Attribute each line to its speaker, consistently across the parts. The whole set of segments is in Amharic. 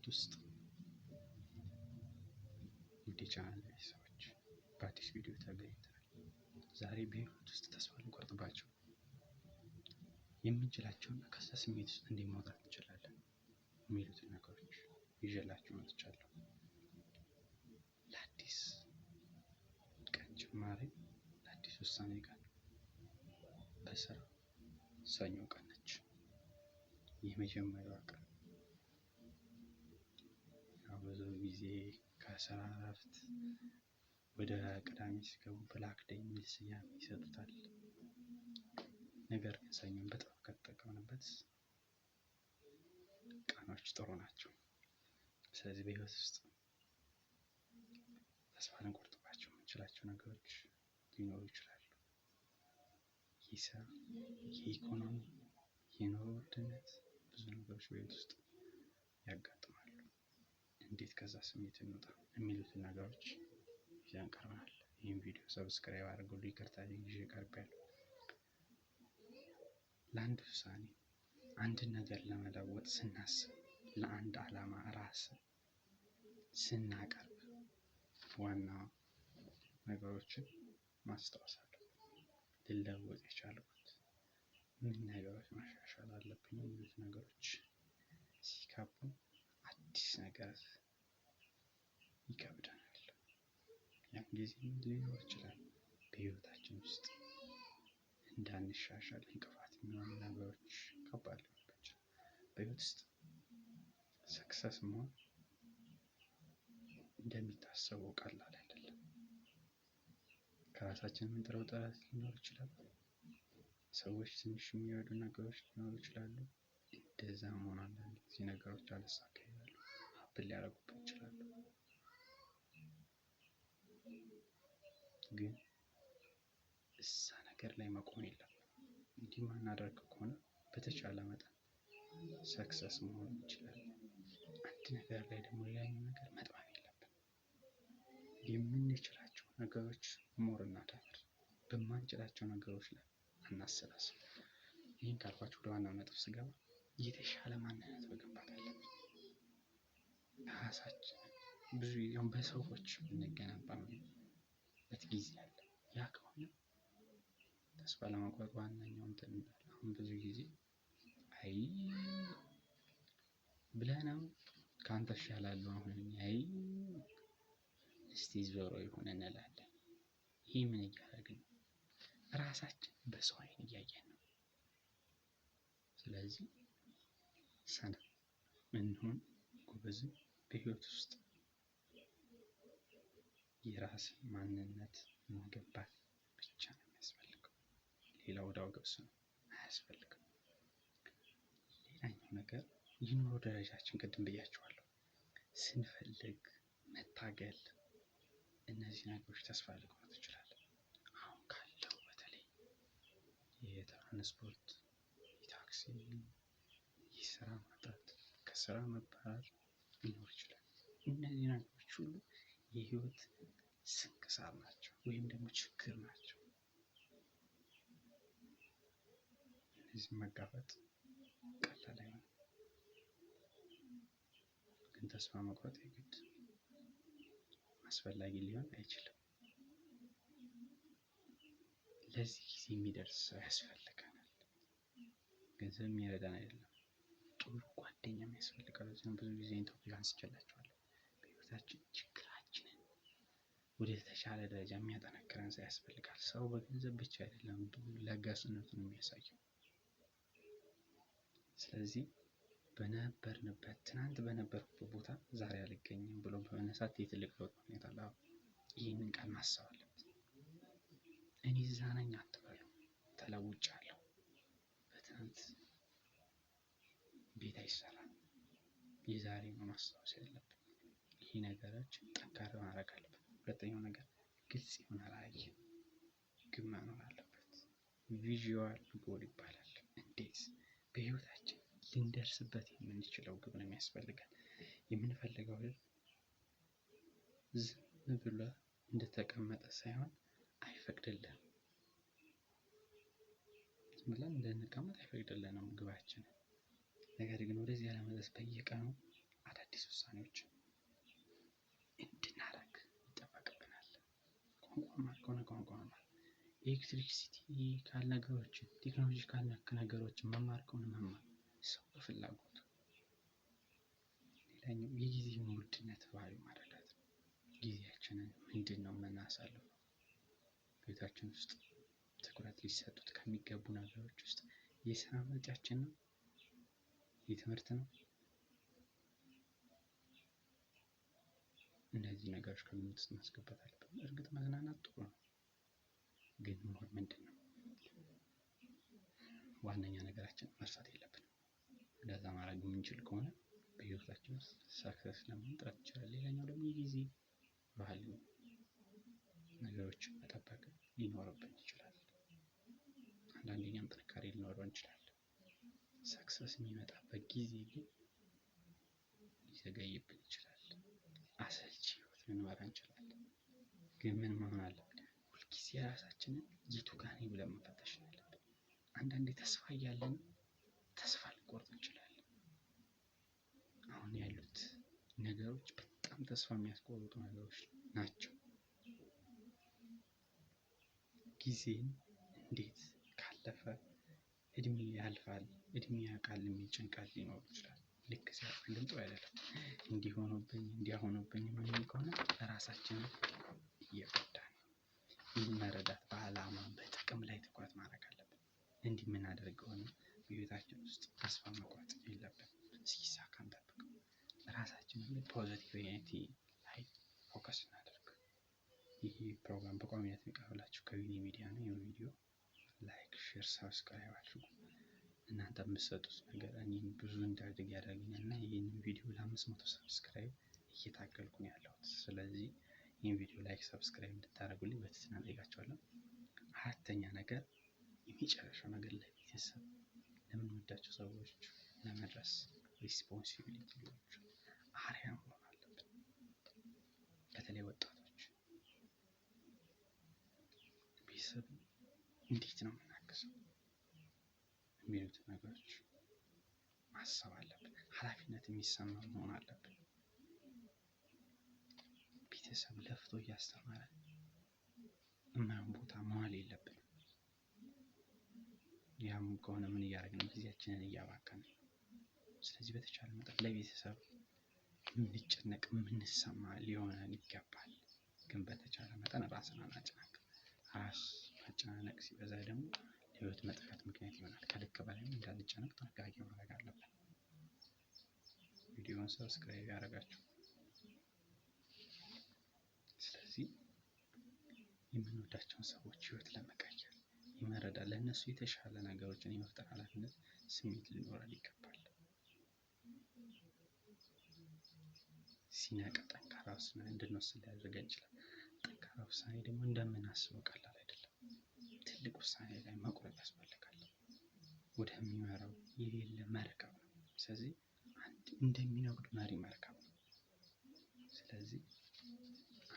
Speaker 1: በህይወት ውስጥ ውድ የቻናል ሰዎች በአዲስ ቪዲዮ ተገኝተናል። ዛሬ በህይወት ውስጥ ተስፋ ልንቆርጥባቸው የምንችላቸውን ከዛ ስሜት ውስጥ እንዴት ማውጣት እንችላለን የሚሉትን ነገሮች ይዤላችሁ መጥቻለሁ። ለአዲስ ቀን ጅማሬ፣ ለአዲስ ውሳኔ ቀን በስራ ሰኞ ቀን ነች። የመጀመሪያዋ ቀን ብዙ ጊዜ ከስራ እረፍት ወደ ቅዳሜ ሲገቡ ብላክ ዴይ የሚል ስያሜ ይሰጡታል። ነገር ግን ሰኞን በጣም ከተጠቀምንበት ቀኖች ጥሩ ናቸው። ስለዚህ በህይወት ውስጥ ተስፋ ልንቆርጥባቸው የምንችላቸው ነገሮች ሊኖሩ ይችላሉ። የስራ፣ የኢኮኖሚ፣ የኑሮ ውድነት፣ ብዙ ነገሮች በህይወት ውስጥ ያጋጥማሉ። እንዴት ከዛ ስሜት እንውጣ የሚሉትን ነገሮች ይዘን ቀርበናል። ይህን ቪዲዮ ሰብስክራይብ አድርጉልኝ፣ ይቅርታ ይዤ ቀርቤያለሁ። ለአንድ ውሳኔ፣ አንድን ነገር ለመለወጥ ስናስብ፣ ለአንድ ዓላማ ራስን ስናቀርብ ዋና ነገሮችን ማስታወስ አለብን። ልለወጥ የቻልኩት ምን ነገሮች ማሻሻል አለብኝ የሚሉት ነገሮች ሲከቡን አዲስ ነገር ይከብደናል። ያን ጊዜ ምን ሊኖር ይችላል? በህይወታችን ውስጥ እንዳንሻሻል እንቅፋት የሚሆኑ ነገሮች ከባድ ሊሆኑ ይችላል። በህይወት ውስጥ ሰክሰስ መሆን እንደሚታሰበው ቀላል አይደለም። ከራሳችን የምንጥረው ጥረት ሊኖር ይችላል። ሰዎች ትንሽ የሚረዱ ነገሮች ሊኖሩ ይችላሉ። እንደዛ መሆን አንዳንድ ጊዜ ነገሮች አልሳካ ይላሉ፣ ሀብል ሊያደርጉብን ይችላሉ። ግን እዛ ነገር ላይ መቆም የለብንም። እንዲህ ማናደርግ ከሆነ በተቻለ መጠን ሰክሰስ መሆን እንችላለን። አንድ ነገር ላይ ደግሞ ሌላኛው ነገር መጥማት የለብንም። የምንችላቸው ነገሮች ሞር እናዳብር፣ በማንችላቸው ነገሮች ላይ አናሰላስል። ይህን ካልኳችሁ ወደ ዋናው ነጥብ ስገባ የተሻለ ማንነት መገንባት አለብን። ራሳችን ብዙ ጊዜ በሰዎች የምንገነባበት ጊዜ አለ። ያ ከሆነ ተስፋ ለመቁረጥ ዋናኛው እንትን እንዳለ አሁን ብዙ ጊዜ አይ ብለነው ከአንተ እሻላለሁ አሁን አይ እስቲ ዞሮ ይሁን እንላለን። ይህ ምን እያደረግን ነው? ራሳችን በሰው አይን እያየን ነው። ስለዚህ ሰነፍ እንሁን ጎበዝም በህይወት ውስጥ የራስ ማንነት መገንባት ብቻ ነው የሚያስፈልገው። ሌላው ወዳው ገብስ ነው አያስፈልግም። ሌላኛው ነገር የኑሮ ደረጃችን ቅድም ብያቸዋለሁ። ስንፈልግ መታገል፣ እነዚህ ነገሮች ተስፋ ልንቆርጥ እንችላለን። አሁን ካለው በተለይ የትራንስፖርት፣ የታክሲ፣ የስራ ማጣት፣ ከስራ መባረር ሊኖር ይችላል። እነዚህ ነገሮች ሁሉ የህይወት ስንክሳር ናቸው ወይም ደግሞ ችግር ናቸው። እነዚህ መጋፈጥ ቀላል አይሆንም። ግን ተስፋ መቁረጥ የግድ አስፈላጊ ሊሆን አይችልም። ለዚህ ጊዜ የሚደርስ ሰው ያስፈልገናል። ገንዘብ የሚረዳን አይደለም፣ ጥሩ ጓደኛም ያስፈልጋል። ብዙ ጊዜ ኢንተርቪው አንስቼላችኋለሁ። በህይወታችን ችግራችንን ወደ ተሻለ ደረጃ የሚያጠነክረን ሰው ያስፈልጋል። ሰው በገንዘብ ብቻ አይደለም ለጋስነቱን የሚያሳየው። ስለዚህ በነበርንበት ትናንት በነበርኩበት ቦታ ዛሬ አልገኝም ብሎ በመነሳት የትልቅ ለውጥ ማግኘት አለ። ይህንን ቃል ማሰብ አለበት። እኔ እዛ ነኝ አትበሉ፣ ተለውጫለሁ። በትናንት ቤት አይሰራም፣ የዛሬ ነው ማስታወስ ያለብን። ይህ ነገራችን ጠንካራ ማድረግ አለብን። ሁለተኛው ነገር ግልጽ የሆነ ራዕይ፣ ግብ መኖር አለበት። ቪዥዋል ጎል ይባላል። እንዴት በህይወታችን ልንደርስበት የምንችለው ግብ ነው የሚያስፈልገን። የምንፈልገው ዝም ብሎ እንደተቀመጠ ሳይሆን አይፈቅድልንም። ዝም ብለን እንድንቀመጥ አይፈቅድልንም ግባችን። ነገር ግን ወደዚህ ለመድረስ በየቀኑ አዳዲስ ውሳኔዎችን እንድናደርግ ይጠበቅብናል። ቋንቋ ከሆነ ቋንቋ መማር፣ ኤሌክትሪክሲቲ ካል ነገሮችን፣ ቴክኖሎጂ ካል ነገሮችን መማር ከሆነ መማር፣ ሰው በፍላጎቱ። ሌላኛው የጊዜን ውድነት ባህሪ መረዳት ነው። ጊዜያችንን ምንድን ነው የምናሳልፈው? ቤታችን ውስጥ ትኩረት ሊሰጡት ከሚገቡ ነገሮች ውስጥ የስራ ምርጫችን ነው? የትምህርት ነው? እነዚህ ነገሮች ከግምት ውስጥ ማስገባት አለብን። እርግጥ መዝናናት ጥሩ ነው፣ ግን መሆን ምንድን ነው ዋነኛ ነገራችን መርሳት የለብንም። እንደዛ ማድረግ የምንችል ከሆነ በህይወታችን ውስጥ ሰክሰስ ለማምጣት ይችላል። ሌላኛው ደግሞ የጊዜ ቫልዩ ነገሮችን መጠበቅ ሊኖርብን ይችላል። አንዳንዴ እኛም ጥንካሬ ሊኖረን ይችላል። ሰክሰስ የሚመጣበት ጊዜ ግን ሊዘገይብን ይችላል። አሰልቺ ህይወት ልንመራ እንችላለን። ግን ምን መሆን አለብን? ሁልጊዜ ራሳችንን የቱ ጋር ነኝ ብለን መፈተሽ አለብን። አንዳንዴ ተስፋ እያለን ተስፋ ልንቆርጥ እንችላለን። አሁን ያሉት ነገሮች በጣም ተስፋ የሚያስቆርጡ ነገሮች ናቸው። ጊዜን እንዴት ካለፈ እድሜ ያልፋል፣ እድሜ ያውቃል የሚል ጭንቀት ሊኖር ይችላል። ልክ ሲያልፍ ግን ጥሩ አይደለም። እንዲህ ሆኖብኝ እንዲያ ሆኖብኝ የምንል ከሆነ ራሳችንን እየጎዳን ነው። ይህን መረዳት በዓላማ በጥቅም ላይ ትኩረት ማድረግ አለብን። እንዲህ የምናደርግ ከሆነ በህይወታችን ውስጥ ተስፋ መቁረጥ የለብንም። ሲሳካ እንጠብቀው። ራሳችንን ፖዚቲቪቲ ላይ ፎከስ እናደርግ። ይህ ፕሮግራም በቋሚነት የሚቀርብላችሁ ከዊኒ ሚዲያ ነው። ይህን ቪዲዮ ላይክ፣ ሼር፣ ሰብስክራይብ አድርጉ። እናንተ የምትሰጡት ነገር እኔም ብዙ እንዳድግ ያደርገኛል እና ይህንን ቪዲዮ ለ500 ሰብስክራይብ እየታገልኩ ነው ያለሁት። ስለዚህ ይህን ቪዲዮ ላይክ፣ ሰብስክራይብ እንድታደርጉልኝ በትህትና እጠይቃችኋለሁ። አራተኛ ነገር፣ የመጨረሻው ነገር ለቤተሰብ ለምንወዳቸው ሰዎች ለመድረስ ሪስፖንሲቢሊቲዎች አርአያ መሆን አለብን። በተለይ ወጣቶች ቤተሰብ እንዴት ነው የምናግዘው የሚሉት ነገሮች ማሰብ አለብን። ኃላፊነት የሚሰማ መሆን አለብን። ቤተሰብ ለፍቶ እያስተማረ የማይሆን ቦታ መዋል የለብንም። ያም ከሆነ ምን እያደረግን ነው? ጊዜያችንን እያባከንን ነው። ስለዚህ በተቻለ መጠን ለቤተሰብ የምንጨነቅ የምንሰማ ሊሆነን ይገባል። ግን በተቻለ መጠን ራስን አናጨናንቅ። ራስ ማጨናነቅ ሲበዛ ደግሞ ለህይወት መጥፋት ምክንያት ይሆናል። ከልክ በላይ እንዳንጨነቅ ጥንቃቄ ማድረግ አለብን። ቪዲዮውን ሰብስክራይብ ያደረጋችሁ፣ ስለዚህ የምንወዳቸውን ሰዎች ህይወት ለመቀየር ይመረዳል። ለእነሱ የተሻለ ነገሮችን የመፍጠር ኃላፊነት ስሜት ሊኖረን ይገባል። ሲነቃ ጠንካራ ውሳኔ እንድንወስን ሊያደርገን ይችላል። ጠንካራ ውሳኔ ደግሞ እንደምናስበው ቀላል አይደለም። ትልቅ ውሳኔ ላይ መቁረጥ ያስፈልጋል። ወደሚመራው የሌለ መርከብ ነው። ስለዚህ አንድ እንደሚነጉድ መሪ መርከብ ነው። ስለዚህ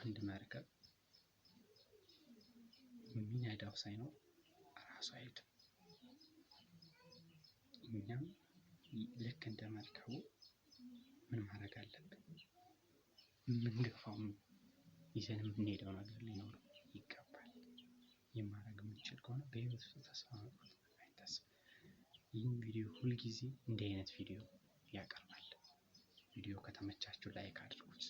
Speaker 1: አንድ መርከብ የሚነዳው ሳይኖር ራሱ አይሄድም። እኛም ልክ እንደ መርከቡ ምን ማድረግ አለብን? የምንገፋው ይዘን የምንሄደው ነገር ሊኖር ይገባል። የማድረግ የምንችል ከሆነ በህይወት ውስጥ ተስፋ መቁረጥ አይታሰብም። ይህን ቪዲዮ ሁልጊዜ እንዲህ አይነት ቪዲዮ ያቀርባል። ቪዲዮ ከተመቻችሁ ላይክ አድርጉት።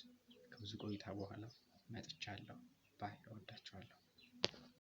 Speaker 1: ከብዙ ቆይታ በኋላ መጥቻለሁ።